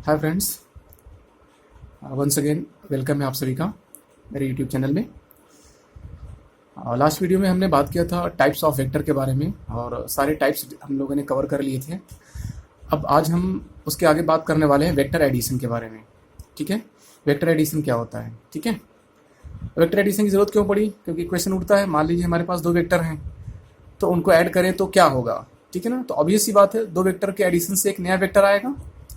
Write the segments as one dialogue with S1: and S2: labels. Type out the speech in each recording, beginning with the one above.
S1: हाय friends, once again welcome है आप सभी का मेरे यूट्यूब चैनल में। लास्ट वीडियो में हमने बात किया था टाइप्स ऑफ वेक्टर के बारे में और सारे टाइप्स हम लोगों ने कवर कर लिए थे। अब आज हम उसके आगे बात करने वाले हैं वेक्टर एडिशन के बारे में। ठीक है, वेक्टर एडिशन क्या होता है। ठीक है, वेक्टर एडिशन की ज़रूरत क्यों पड़ी? क्योंकि क्वेश्चन उठता है, मान लीजिए हमारे पास दो वेक्टर हैं तो उनको ऐड करें तो क्या होगा। ठीक है ना, तो ऑब्वियस सी बात है, दो वेक्टर के एडिशन से एक नया वेक्टर आएगा।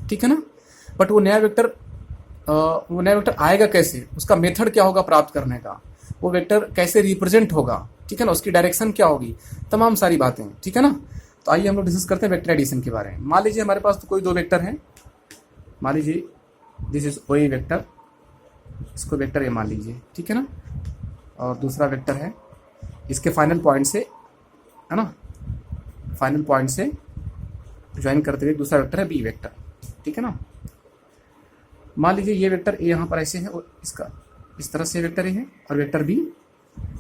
S1: ठीक है ना, बट वो नया वेक्टर आएगा कैसे, उसका मेथड क्या होगा प्राप्त करने का, वो वेक्टर कैसे रिप्रेजेंट होगा, ठीक है ना, उसकी डायरेक्शन क्या होगी, तमाम सारी बातें। ठीक है ना, तो आइए हम लोग डिस्कस करते हैं वेक्टर एडिशन के बारे में। मान लीजिए हमारे पास तो कोई दो वेक्टर हैं। मान लीजिए this is O A vector, इसको वेक्टर ए मान लीजिए। ठीक है ना, और दूसरा वेक्टर है इसके फाइनल पॉइंट से, है ना, फाइनल पॉइंट से ज्वाइन करते हुए दूसरा वेक्टर है बी वेक्टर। ठीक है ना, मान लीजिए ये वेक्टर ए यहाँ पर ऐसे है और इसका इस तरह से वेक्टर ए है और वेक्टर बी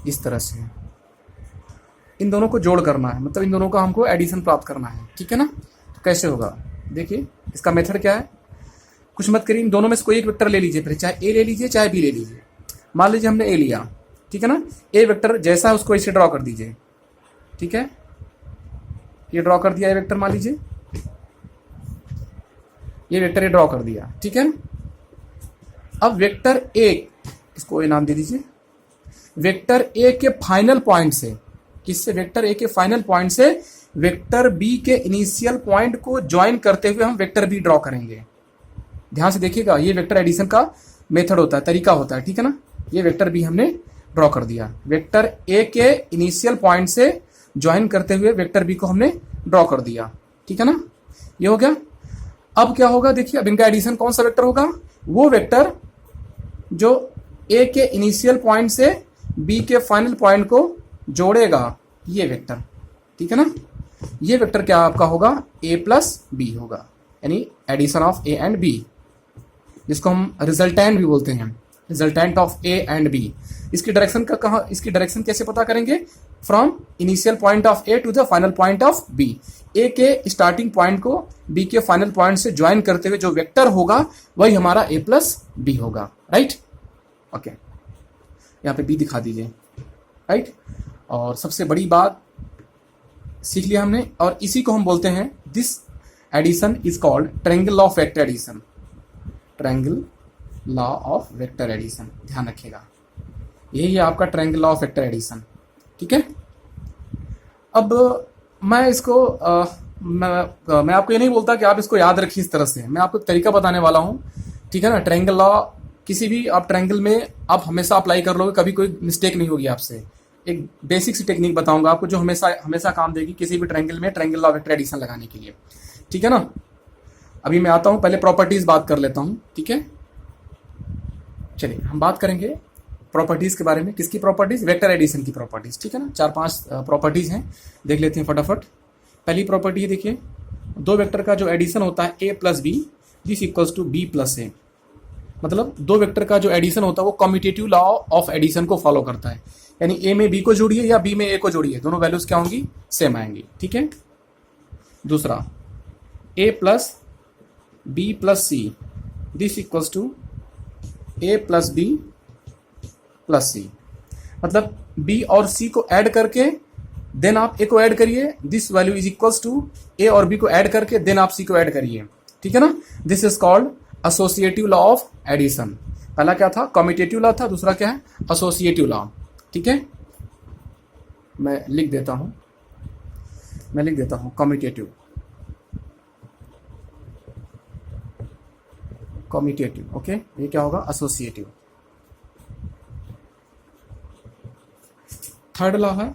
S1: इस तरह से है। इन दोनों को जोड़ करना है, मतलब इन दोनों का हमको एडिशन प्राप्त करना है। ठीक है ना, तो कैसे होगा देखिए, इसका मेथड क्या है। कुछ मत करिए, इन दोनों में से कोई एक वेक्टर ले लीजिए, फिर चाहे ए ले लीजिए चाहे बी ले लीजिए। मान लीजिए हमने ए लिया, ठीक है ना, ए वेक्टर जैसा है उसको इसे ड्रॉ कर दीजिए। ठीक है, ये ड्रॉ कर दिया ए वेक्टर, मान लीजिए ये वेक्टर ए ड्रॉ कर दिया। ठीक है, अब वेक्टर ए, इसको ए नाम दे दीजिए, वेक्टर ए के फाइनल पॉइंट से, किससे, वेक्टर ए के फाइनल पॉइंट से वेक्टर बी के इनिशियल पॉइंट को ज्वाइन करते हुए हम वेक्टर बी ड्रॉ करेंगे। ध्यान से देखिएगा, ये वेक्टर एडिशन का मेथड होता है, तरीका होता है। ठीक है ना, ये वेक्टर बी हमने ड्रॉ कर दिया, वेक्टर ए के इनिशियल पॉइंट से ज्वाइन करते हुए वेक्टर बी को हमने ड्रॉ कर दिया। ठीक है ना, ये हो गया। अब क्या होगा देखिए, अब इनका एडिशन कौन सा वेक्टर होगा, वो वेक्टर जो ए के इनिशियल पॉइंट से बी के फाइनल पॉइंट को जोड़ेगा, ये वेक्टर। ठीक है ना, ये वेक्टर क्या आपका होगा, ए प्लस बी होगा, यानी addition of A and B, जिसको हम रिजल्टेंट भी बोलते हैं, resultant of A and B. इसकी डायरेक्शन का कहाँ, इसकी डायरेक्शन कैसे पता करेंगे, from initial point of A to the final point of B. A के स्टार्टिंग पॉइंट को बी के फाइनल पॉइंट से ज्वाइन करते हुए जो वेक्टर होगा वही हमारा ए प्लस बी होगा। राइट, ओके, यहाँ पे बी दिखा दीजिए। राइट, और सबसे बड़ी बात सीख लिया हमने, और इसी को हम बोलते हैं, this addition is called triangle law of vector addition. Triangle law of vector addition, ध्यान रखिएगा, यही है आपका triangle law of vector addition. ठीक है, अब मैं इसको मैं आपको ये नहीं बोलता कि आप इसको याद रखिए इस तरह से, मैं आपको तरीका बताने वाला हूँ। ठीक है ना, ट्रायंगल लॉ किसी भी आप ट्रायंगल में आप हमेशा अप्लाई कर लोगे, कभी कोई मिस्टेक नहीं होगी आपसे। एक बेसिक सी टेक्निक बताऊंगा आपको जो हमेशा हमेशा काम देगी किसी भी ट्रायंगल में triangle law of vector addition लगाने के लिए। ठीक है ना, अभी मैं आता हूँ, पहले प्रॉपर्टीज बात कर लेता हूँ। ठीक है, चलिए हम बात करेंगे प्रॉपर्टीज के बारे में। किसकी प्रॉपर्टीज, वेक्टर एडिशन की प्रॉपर्टीज। ठीक है ना, 4-5 प्रॉपर्टीज हैं, देख लेते हैं फटाफट। पहली प्रॉपर्टी है, देखिए, दो वेक्टर का जो एडिशन होता है A plus B, this equals to B plus A. मतलब दो वेक्टर का जो एडिशन होता है वो कम्यूटेटिव लॉ ऑफ एडिशन को फॉलो करता है, यानी ए में बी को जोड़िए या बी में ए को जोड़िए, दोनों वैल्यूज क्या होंगी, सेम आएंगी। ठीक है, दूसरा A plus B plus C, this equals to A plus B plus C. मतलब बी और सी को ऐड करके देन आप ए को ऐड करिए, this value is equals to A और बी को ऐड करके देन आप सी को ऐड करिए। ठीक है ना, this is called associative law of addition. पहला क्या था, कम्यूटेटिव लॉ था, दूसरा क्या है, एसोसिएटिव लॉ। ठीक है, मैं लिख देता हूं कम्यूटेटिव, ओके, ये क्या होगा, एसोसिएटिव। थर्ड लॉ है,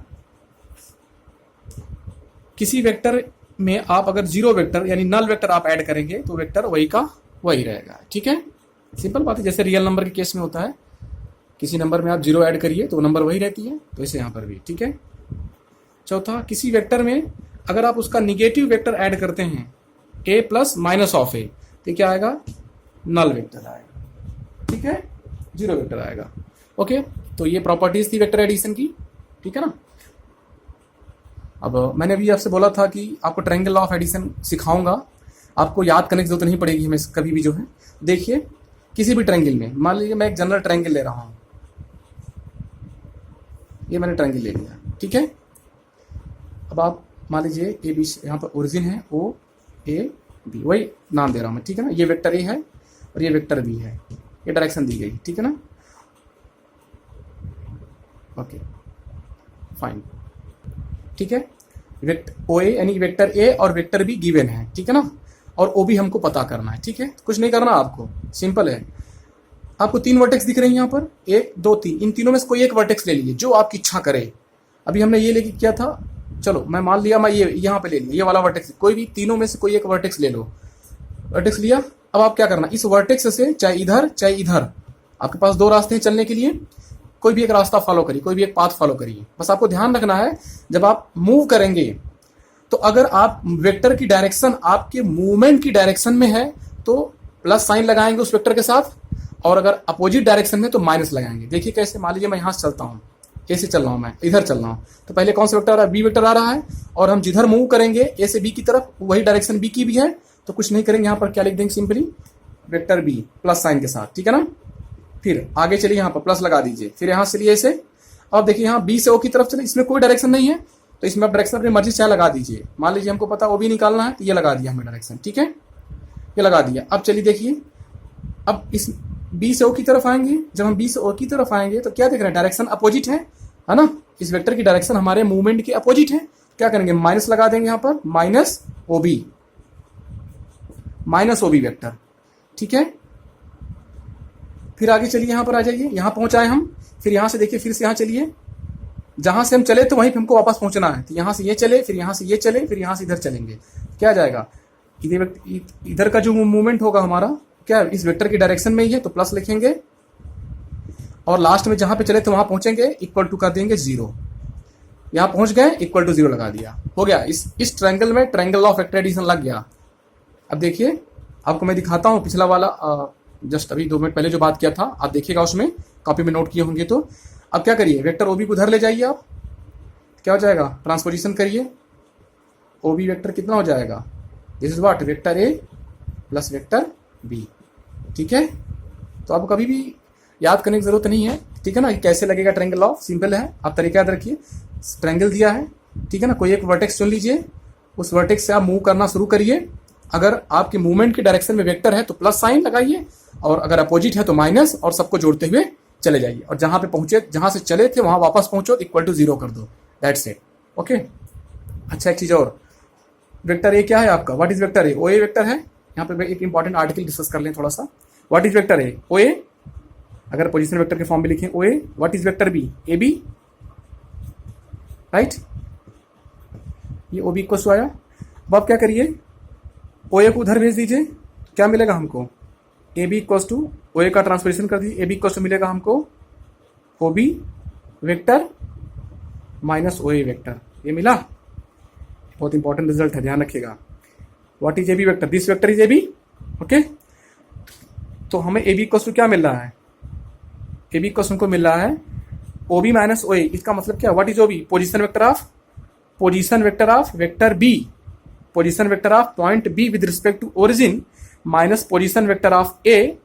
S1: किसी वेक्टर में आप अगर जीरो वेक्टर यानी नल वेक्टर आप ऐड करेंगे तो वेक्टर वही का वही रहेगा। ठीक है, सिंपल बात है, जैसे रियल नंबर के केस में होता है, किसी नंबर में आप जीरो ऐड करिए तो नंबर वही रहती है, तो इसे यहाँ पर भी। ठीक है, चौथा, किसी वेक्टर में अगर आप उसका निगेटिव वेक्टर ऐड करते हैं ए प्लस माइनस ऑफ ए, तो क्या आएगा, नल वेक्टर आएगा। ठीक है, जीरो वेक्टर आएगा। ओके, तो ये प्रॉपर्टीज थी वेक्टर एडिशन की। ठीक है ना, अब मैंने भी आपसे बोला था कि आपको ट्रायंगल लॉ ऑफ एडिशन सिखाऊंगा, आपको याद करने की जरूरत नहीं पड़ेगी हमें कभी भी जो है। देखिए किसी भी ट्रायंगल में, मान लीजिए मैं एक जनरल ट्रायंगल ले रहा हूं, ये मैंने ट्रायंगल ले लिया, ठीक है। अब आप मान लीजिए ए बी, यहाँ पर ओरिजिन है ओ ए बी, वही नाम दे रहा हूं मैं, ठीक है ना। ये वेक्टर ए है और ये वेक्टर बी है, ये डायरेक्शन दी गई, ठीक है ना। ओके फाइन, ठीक है। ओ ए यानी वेक्टर ए और वेक्टर बी गिवन है, ठीक है ना। और ओ बी हमको पता करना है, ठीक है। कुछ नहीं करना आपको, सिंपल है। आपको 3 वर्टेक्स दिख रहे हैं यहाँ पर, 1 2 3, इन तीनों में से कोई एक वर्टेक्स ले लीजिए जो आपकी इच्छा करे। अभी हमने ये लेके किया था, चलो मैं मान लिया मैं ये यहाँ पे ले लिया, ये वाला वर्टेक्स, कोई भी तीनों में से कोई एक वर्टेक्स ले लो। वर्टेक्स लिया, अब आप क्या करना, इस वर्टेक्स से चाहे इधर चाहे इधर, आपके पास 2 रास्ते हैं चलने के लिए, कोई भी एक रास्ता फॉलो करिए, कोई भी एक पाथ फॉलो करिए। बस आपको ध्यान रखना है जब आप मूव करेंगे तो अगर आप वेक्टर की डायरेक्शन आपके मूवमेंट की डायरेक्शन में है तो प्लस साइन लगाएंगे उस वेक्टर के साथ, और अगर अपोजिट डायरेक्शन में तो माइनस लगाएंगे। देखिए कैसे, मान लीजिए मैं यहां से चलता हूं, ए से चल रहा हूं, मैं इधर चल रहा हूं, तो पहले कौन सा वेक्टर आ रहा है, बी वेक्टर आ रहा है, और हम जिधर मूव करेंगे ए से बी की तरफ वही डायरेक्शन बी की भी है, तो कुछ नहीं करेंगे, यहां पर क्या लिख देंगे, simply vector B plus sign के साथ, ठीक है ना। फिर आगे चलिए, यहां पर प्लस लगा दीजिए, फिर यहां से लिए ऐसे, अब देखिए यहां बी से ओ की तरफ चले, इसमें कोई डायरेक्शन नहीं है तो इसमें आप डायरेक्शन अपनी मर्जी से लगा दीजिए। मान लीजिए हमको पता ओ बी निकालना है तो ये लगा दिया हमें डायरेक्शन, ठीक है, ये लगा दिया। अब चलिए देखिए, अब इस बी से ओ की तरफ आएंगे, जब हम बी से ओ की तरफ आएंगे तो क्या देख रहे हैं, डायरेक्शन अपोजिट है ना। इस वेक्टर की डायरेक्शन हमारे मूवमेंट के अपोजिट है, क्या करेंगे, माइनस लगा देंगे यहां पर, माइनस ओ बी वेक्टर, ठीक है। फिर आगे चलिए, यहां पर आ जाइए, यहां पहुंचाए हम, फिर यहां से देखिए, फिर से यहां चलिए, जहां से हम चले तो वहीं पे हमको वापस पहुंचना है, तो यहां से ये चले, फिर यहां से ये चले, फिर यहां से इधर चलेंगे, क्या आ जाएगा, इधर का जो मूवमेंट होगा हमारा क्या इस वेक्टर की डायरेक्शन में ही है तो प्लस लिखेंगे, और लास्ट में जहां पे चले तो वहां पहुंचेंगे, इक्वल टू कर देंगे 0, यहां पहुंच गए, इक्वल टू 0 लगा दिया, हो गया। इस ट्रायंगल में ट्रायंगल ऑफ वेक्टर एडिशन लग गया। अब देखिए आपको मैं दिखाता हूं, पिछला वाला जस्ट अभी 2 मिनट पहले जो बात किया था आप देखिएगा, उसमें कॉपी में नोट किए होंगे। तो अब क्या करिए, वेक्टर ओबी को उधर ले जाइए आप, क्या हो जाएगा, ट्रांसपोजिशन करिए, ओबी वेक्टर कितना हो जाएगा, this is what, vector A plus vector B, ठीक है। तो आपको कभी भी याद करने की जरूरत नहीं है, ठीक है ना, कैसे लगेगा ट्रायंगल ऑफ, सिंपल है, आप तरीका याद रखिए। ट्रायंगल दिया है, ठीक है ना, कोई एक वर्टेक्स चुन लीजिए, उस वर्टेक्स से आप मूव करना शुरू करिए। अगर आपके मूवमेंट की डायरेक्शन में वेक्टर है तो प्लस साइन लगाइए, और अगर अपोजिट है तो माइनस, और सबको जोड़ते हुए चले जाइए, और जहां पे पहुंचे, जहां से चले थे वहां वापस पहुंचो, इक्वल टू 0 कर दो, दैट्स इट, ओके। अच्छा एक चीज और, वेक्टर ए क्या है आपका, what is vector A, O A vector है। यहाँ पे एक इंपॉर्टेंट आर्टिकल डिस्कस कर लें थोड़ा सा, what is vector A, O A, अगर पोजीशन वेक्टर के फॉर्म में लिखें O A, what is vector B, A B, right, ये ओ बी इक्वल टू आया। अब आप क्या करिए, ओ ए को उधर भेज दीजिए, क्या मिलेगा हमको, A B equal to O A का ट्रांसपोजिशन कर दीजिए, ए बी इक्वल टू मिलेगा हमको O B vector minus O A vector, ये मिला, बहुत इंपॉर्टेंट रिजल्ट है, ध्यान रखिएगा। What is A B vector, this vector is A B, okay. तो हमें ए बी इक्वल टू क्या मिल रहा है, ए बी इक्वल को मिल रहा है ओ बी माइनस ओ ए, इसका मतलब क्या, what is O B, position vector of vector B, position vector of point B with respect to origin minus position vector of A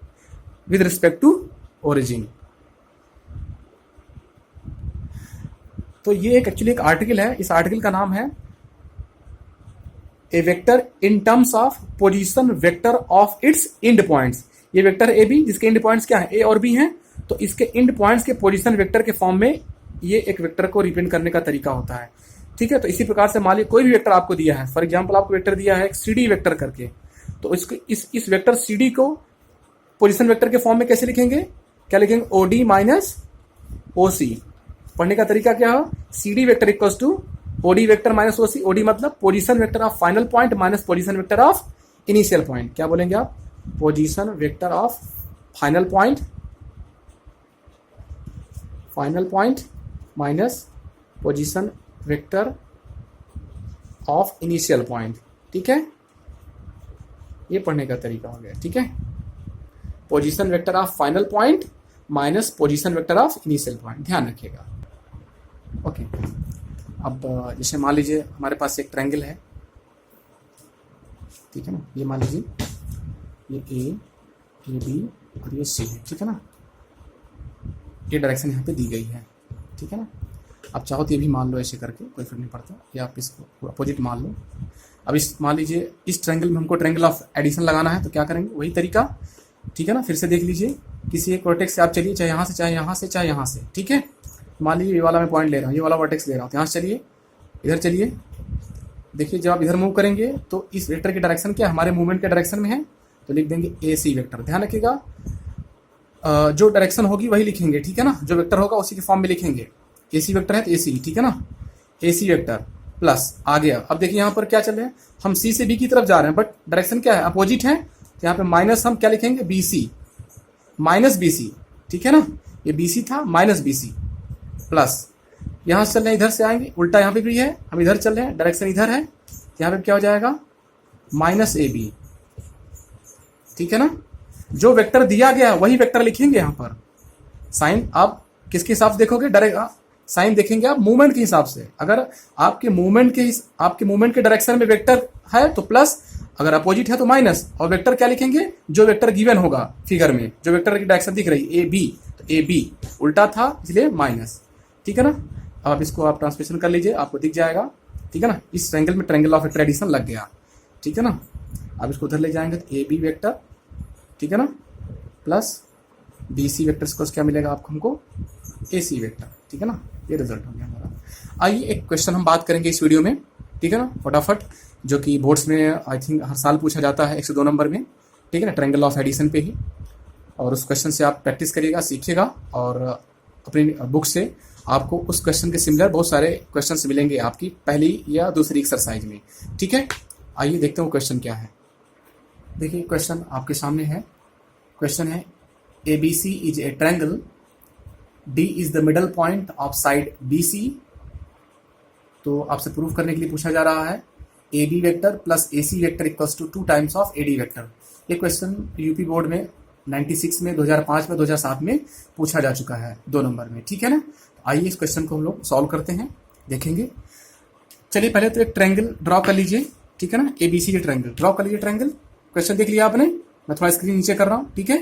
S1: with respect to origin. तो ये एक actually एक article है, इस article का नाम है a vector in terms of position vector of its end points. ये वेक्टर ए बी जिसके एंड पॉइंट्स क्या है, ए और बी हैं, तो इसके एंड पॉइंट्स के पोजीशन वेक्टर के फॉर्म में ये एक वेक्टर को रिप्रेजेंट करने का तरीका होता है, ठीक है। तो इसी प्रकार से मान लीजिए कोई भी वेक्टर आपको दिया है, फॉर एग्जांपल आपको वेक्टर दिया है एक सीडी वेक्टर करके, तो इसको इस वेक्टर सीडी को पोजीशन वेक्टर के फॉर्म में कैसे लिखेंगे, क्या लिखेंगे, ओडी माइनस ओसी। पढ़ने का तरीका क्या है, CD vector equals to OD vector minus OC, OD मतलब position vector of final point minus position vector of initial point, क्या बोलेंगे आप, position vector of final point minus position vector of initial point, ठीक है। ये पढ़ने का तरीका हो गया, ठीक है। Position vector of final point minus position vector of initial point, ध्यान रखिएगा, ओके। अब जैसे मान लीजिए हमारे पास एक ट्रायंगल है, ठीक है ना। ये मान लीजिए ये ए बी और ये सी है, ठीक है ना। ये डायरेक्शन यहाँ पे दी गई है, ठीक है ना। आप चाहो तो ये भी मान लो ऐसे करके, कोई फर्क नहीं पड़ता, या आप इसको अपोजिट मान लो। अब इस मान लीजिए इस ट्रायंगल में हमको ट्रायंगल ऑफ एडिशन लगाना है, तो क्या करेंगे, वही तरीका, ठीक है ना। फिर से देख लीजिए, किसी एक वर्टेक्स से आप चलिए, चाहे यहाँ से चाहे यहाँ से चाहे यहाँ से, ठीक है। मान लीजिए ये वाला मैं पॉइंट ले रहा हूँ, ये वाला वर्टेक्स ले रहा हूँ, तो यहाँ से चलिए, इधर चलिए। देखिए जब आप इधर मूव करेंगे तो इस वेक्टर की डायरेक्शन क्या हमारे मूवमेंट के डायरेक्शन में है, तो लिख देंगे ए सी वेक्टर। ध्यान रखिएगा जो डायरेक्शन होगी वही लिखेंगे, ठीक है ना। जो वेक्टर होगा उसी के फॉर्म में लिखेंगे। ए सी वेक्टर है तो ए सी, ठीक है ना। ए सी वेक्टर प्लस आ गया। अब देखिए यहाँ पर क्या चल रहा है, हम सी से बी की तरफ जा रहे हैं, बट डायरेक्शन क्या है, अपोजिट है, तो यहाँ पे माइनस हम क्या लिखेंगे, B C, minus B C, ठीक है ना। ये बी सी था, माइनस बी सी प्लस, यहाँ से चल रहे हैं इधर से आएंगे, उल्टा यहाँ पे भी है, हम इधर चल रहे हैं, डायरेक्शन इधर है, यहाँ पे क्या हो जाएगा, माइनस ए बी, ठीक है ना। जो वेक्टर दिया गया वही वेक्टर लिखेंगे यहाँ पर। साइन आप किसके हिसाब से देखोगे, डायरेक्ट साइन देखेंगे आप मूवमेंट के हिसाब से। अगर आपके मूवमेंट के डायरेक्शन में वेक्टर है तो प्लस, अगर अपोजिट है तो माइनस। और वेक्टर क्या लिखेंगे, जो वेक्टर गिवन होगा फिगर में, जो वेक्टर की डायरेक्शन दिख रही है ए बी, तो ए बी उल्टा था इसलिए माइनस, ठीक है ना। अब इसको आप ट्रांसलेशन कर लीजिए, आपको दिख जाएगा, ठीक है ना। इस ट्रायंगल में ट्रायंगल ऑफ एडिशन लग गया, ठीक है ना। अब इसको उधर ले जाएंगे तो ए बी वेक्टर, ठीक है ना, प्लस बी सी वेक्टर को क्या मिलेगा आपको, हमको ए सी वेक्टर, ठीक है ना। ये रिजल्ट हो गया हमारा। आइए एक क्वेश्चन हम बात करेंगे इस वीडियो में, ठीक है ना, फटाफट, जो कि बोर्ड्स में आई थिंक हर साल पूछा जाता है 102 नंबर में, ठीक है ना, ट्रायंगल ऑफ एडिशन पे ही। और उस क्वेश्चन से आप प्रैक्टिस करिएगा, सीखिएगा, और अपनी बुक से आपको उस क्वेश्चन के सिमिलर बहुत सारे क्वेश्चंस मिलेंगे आपकी पहली या दूसरी एक्सरसाइज में, ठीक है। आइए देखते हैं क्वेश्चन क्या है। देखिए क्वेश्चन आपके सामने है। क्वेश्चन है A B C is a triangle, D is the middle point of side B C. तो आपसे प्रूव करने के लिए पूछा जा रहा है A B vector plus A C vector equals to 2 times of A D vector. ये क्वेश्चन यूपी बोर्ड में 96 में, 2005 में, 2007 में पूछा जा चुका है 2 नंबर में, ठीक है ना। आइए इस क्वेश्चन को हम लोग सॉल्व करते हैं, देखेंगे। चलिए पहले तो एक ट्रायंगल ड्रॉ कर लीजिए, ठीक है ना। ए बी सी के ट्रायंगल ड्रॉ कर लीजिए। ट्रायंगल क्वेश्चन देख लिया आपने, मैं थोड़ा स्क्रीन नीचे कर रहा हूँ, ठीक है,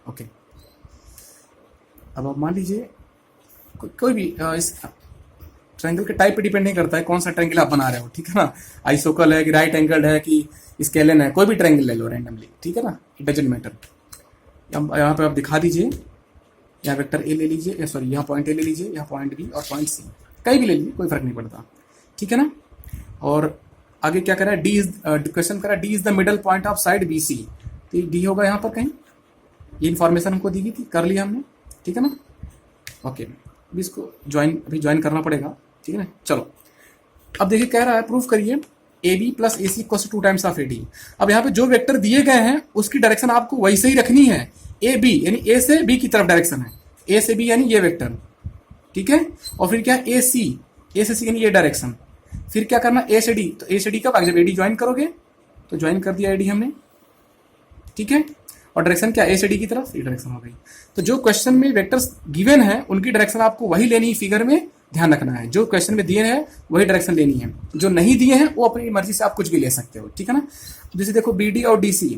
S1: ओके। अब आप मान लीजिए कोई भी इस ट्रायंगल के टाइप पे डिपेंड नहीं करता है कौन सा ट्रायंगल आप बना रहे हो, ठीक है ना। आइसोकल है कि राइट एंगल्ड है कि स्केलन है, कोई भी ट्रायंगल ले लो रैंडमली, ठीक है ना, इट डजंट मैटर। यहाँ पे आप दिखा दीजिए, यहाँ वेक्टर ए ले लीजिए, सॉरी यहाँ पॉइंट ए ले लीजिए, यहाँ पॉइंट बी और पॉइंट सी, कहीं भी ले लीजिए, कोई फर्क नहीं पड़ता, ठीक है ना। और आगे क्या करा, डी इज क्वेश्चन करा D is the middle point of side B C, तो डी होगा यहाँ पर कहीं, ये इन्फॉर्मेशन हमको दी गई थी, कर लिया हमने, ठीक है ना, ओके। अभी इसको अभी ज्वाइन करना पड़ेगा, ठीक है ना। चलो अब देखिए कह रहा है प्रूफ करिए A B plus A C equals to 2 times of A D. अब यहाँ पे जो वेक्टर दिए गए हैं उसकी डायरेक्शन आपको वैसे ही रखनी है, ए बी यानी ए से बी की तरफ डायरेक्शन है, ए से बी यानी ये वेक्टर, ठीक है। और फिर क्या ए सी यानी ये डायरेक्शन, फिर क्या करना ए से डी, तो ए से डी कब, जब ए डी ज्वाइन करोगे, तो ज्वाइन कर दिया ए डी हमने, ठीक है। और डायरेक्शन क्या, ए से डी की तरफ, ये डायरेक्शन हो गई। तो जो क्वेश्चन में वेक्टर्स गिवन है उनकी डायरेक्शन आपको वही लेनी है, फिगर में ध्यान रखना है, जो क्वेश्चन में दिए हैं वही डायरेक्शन लेनी है, जो नहीं दिए हैं वो अपनी मर्जी से आप कुछ भी ले सकते हो, ठीक है ना। जैसे देखो बी डी और डी सी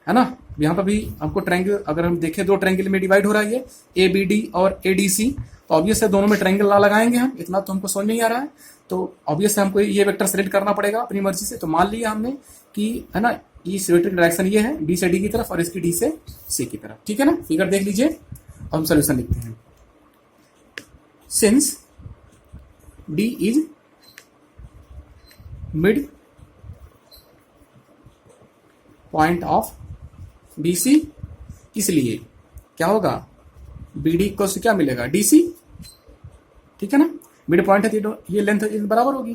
S1: है ना, यहाँ पर भी हमको ट्रायंगल, अगर हम देखें 2 ट्रायंगल में डिवाइड हो रहा है ये ए बी डी और ए डी सी, तो ऑब्वियस है दोनों में ट्रायंगल ला लगाएंगे हम, इतना तो हमको समझ में ही आ रहा है। तो ऑब्वियस है हमको ये वेक्टर सेलेक्ट करना पड़ेगा अपनी मर्जी से। तो मान लिया हमने कि है ना, इस वेक्टर की डायरेक्शन ये है डी से डी की तरफ और इसकी डी से सी की तरफ, ठीक है ना। फिगर देख लीजिए, अब हम सोल्यूशन लिखते हैं। Since D is mid point of B C, इसलिए क्या होगा, बी डी इक्वल से क्या मिलेगा, डी सी, ठीक है ना। मिड पॉइंट है तो ये लेंथ बराबर होगी।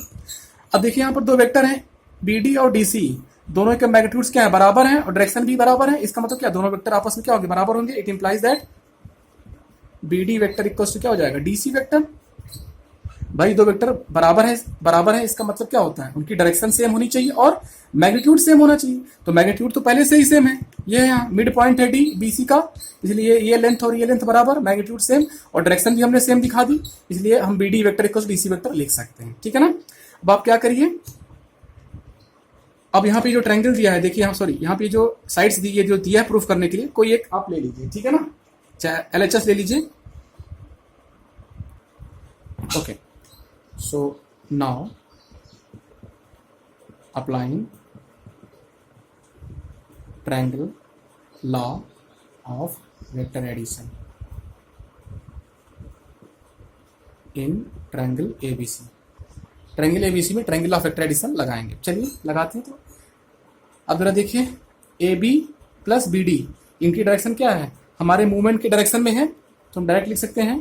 S1: अब देखिए यहाँ पर 2 वेक्टर हैं बी डी और डी सी, दोनों के मैग्नीट्यूड्स क्या है, बराबर हैं, और डायरेक्शन भी बराबर है। इसका मतलब क्या, दोनों वेक्टर आपस में क्या होंगे, बराबर होंगे। It implies that B D vector equal to क्या हो जाएगा, डी सी वेक्टर। भाई 2 वेक्टर बराबर है, इसका मतलब क्या होता है, उनकी डायरेक्शन सेम होनी चाहिए और मैग्नीट्यूड सेम होना चाहिए। तो मैग्नीट्यूड तो पहले से ही सेम है, ये यहाँ मिड पॉइंट है डी बी सी का, इसलिए ये लेंथ और ये लेंथ बराबर, मैग्नीट्यूड सेम, और डायरेक्शन भी हमने सेम दिखा दी, इसलिए हम B D vector equal D C vector लिख सकते हैं, ठीक है ना। अब आप क्या करिए, अब यहाँ पे जो ट्रायंगल दिया है, देखिए यहाँ, सॉरी, यहाँ पे जो साइड्स दी है, जो दिया है प्रूफ करने के लिए, कोई एक आप ले लीजिए, ठीक है ना, चाहे LHS ले लीजिए। Okay, so now applying triangle law of vector addition in triangle ABC। Triangle ABC में ट्रायंगल ऑफ वेक्टर एडिशन लगाएंगे। चलिए लगाते हैं। तो अब जरा देखिए, AB प्लस BD, इनकी डायरेक्शन क्या है, हमारे मूवमेंट के डायरेक्शन में है, तो हम डायरेक्ट लिख सकते हैं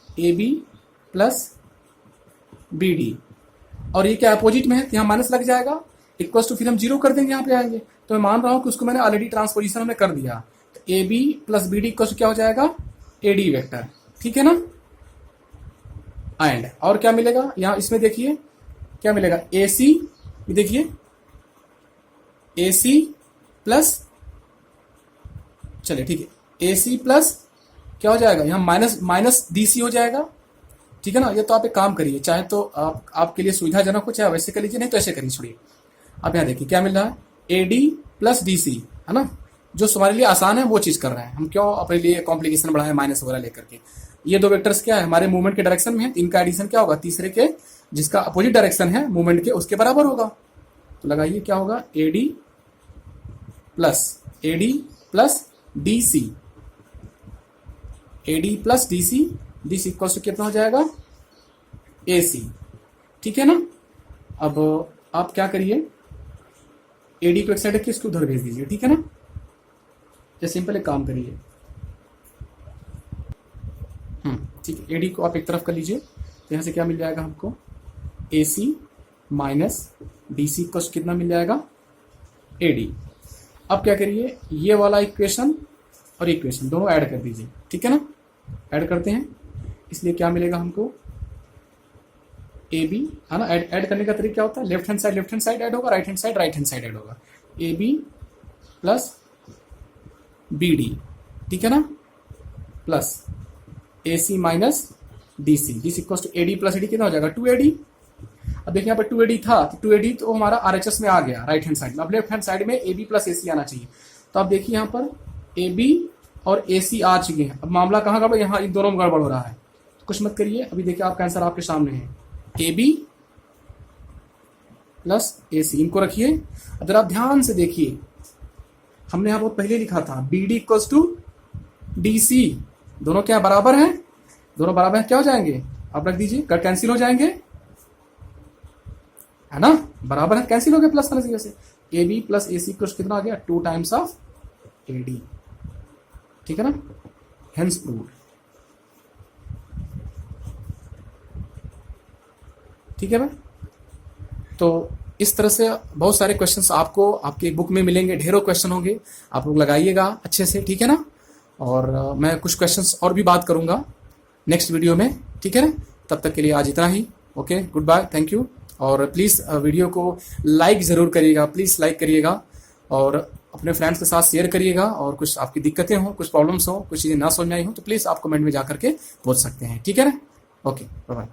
S1: AB प्लस BD। और ये क्या अपोजिट में है, तो यहाँ माइनस लग जाएगा, इक्वल्स टू, फिर हम जीरो कर देंगे, यहाँ पे आएंगे। तो मैं मान रहा हूँ कि उसको मैंने ऑलरेडी ट्रांसपोजिशन हमने कर दिया। तो AB plus BD equals to क्या हो जाएगा, AD वेक्टर, ठीक है ना। एंड और क्या मिलेगा यहाँ, इसमें देखिए क्या मिलेगा, AC, ये देखिए AC प्लस, चलिए ठीक है, AC प्लस क्या हो जाएगा, यहाँ माइनस DC हो जाएगा, ठीक है ना। ये तो आप एक काम करिए, चाहे तो आपके लिए सुविधाजनक हो, चाहे वैसे कर लीजिए, नहीं तो ऐसे करिए, छोड़िए। अब यहाँ देखिए क्या मिल रहा है, AD प्लस DC, है ना, जो हमारे लिए आसान है वो चीज कर रहे हैं हम, क्यों अपने लिए कॉम्प्लिकेशन बढ़ाए माइनस वगैरह लेकर के। ये दो वेक्टर्स क्या है, हमारे मूवमेंट के डायरेक्शन में है, इनका एडिशन क्या होगा, तीसरे के जिसका अपोजिट डायरेक्शन है मूवमेंट के, उसके बराबर होगा। तो लगाइए क्या होगा, AD plus DC, AD plus DC equal to कितना हो जाएगा, AC, ठीक है ना। अब आप क्या करिए, AD को एक साइड रखिए, इसको उधर भेज दीजिए, ठीक है ना। या सिंपल एक काम करिए, ठीक है, AD को आप एक तरफ कर लीजिए, तो यहाँ से क्या मिल जाएगा हमको, AC माइनस DC को कितना मिल जाएगा, AD। अब क्या करिए, ये वाला इक्वेशन और इक्वेशन दोनों ऐड कर दीजिए, ठीक है ना। ऐड करते हैं, इसलिए क्या मिलेगा हमको, AB, है ना। ऐड करने का तरीका क्या होता है, लेफ्ट हैंड साइड ऐड होगा, राइट हैंड साइड ऐड होगा। AB प्लस BD, ठीक है ना, plus AC minus DC equal to AD plus AD, कितना हो जाएगा, 2AD। अब देखिए यहाँ पर 2AD था, तो 2AD तो हमारा RHS में आ गया राइट हैंड साइड में। अब लेफ्ट हैंड साइड में AB प्लस AC आना चाहिए। तो अब देखिए यहाँ पर AB और AC आ चुके हैं। अब मामला कहाँ गड़बड़, यहाँ इन दोनों में गड़बड़ हो रहा है, कुछ मत करिए। अभी देखिए आपका आंसर आपके सामने है, AB प्लस AC, इनको रखिए। अगर आप ध्यान से देखिए, हमने यहाँ बहुत पहले लिखा था BD इक्वल्स टू DC, दोनों क्या बराबर हैं, दोनों बराबर हैं, क्या हो जाएंगे, आप रख दीजिए, कट कैंसिल हो जाएंगे, है ना, बराबर है, कैंसिल हो गया प्लस वाले जगह से। AB प्लस AC इक्वल्स कितना आ गया, 2 टाइम्स ऑफ AD, ठीक है ना, हेंस प्रूव्ड, ठीक है भाई। तो इस तरह से बहुत सारे क्वेश्चंस आपको आपकी बुक में मिलेंगे, ढेरों क्वेश्चन होंगे, आप लोग लगाइएगा अच्छे से, ठीक है ना। और मैं कुछ क्वेश्चंस और भी बात करूंगा नेक्स्ट वीडियो में, ठीक है ना। तब तक के लिए आज इतना ही, okay, goodbye, thank you. और प्लीज़ वीडियो को लाइक ज़रूर करिएगा, प्लीज़ लाइक करिएगा, और अपने फ्रेंड्स के साथ शेयर करिएगा। और कुछ आपकी दिक्कतें हों, कुछ प्रॉब्लम्स हों, कुछ चीज़ें ना समझ में आई हो, तो प्लीज़ आप कमेंट में जा करके पूछ सकते हैं, ठीक है ना। Okay, bye bye.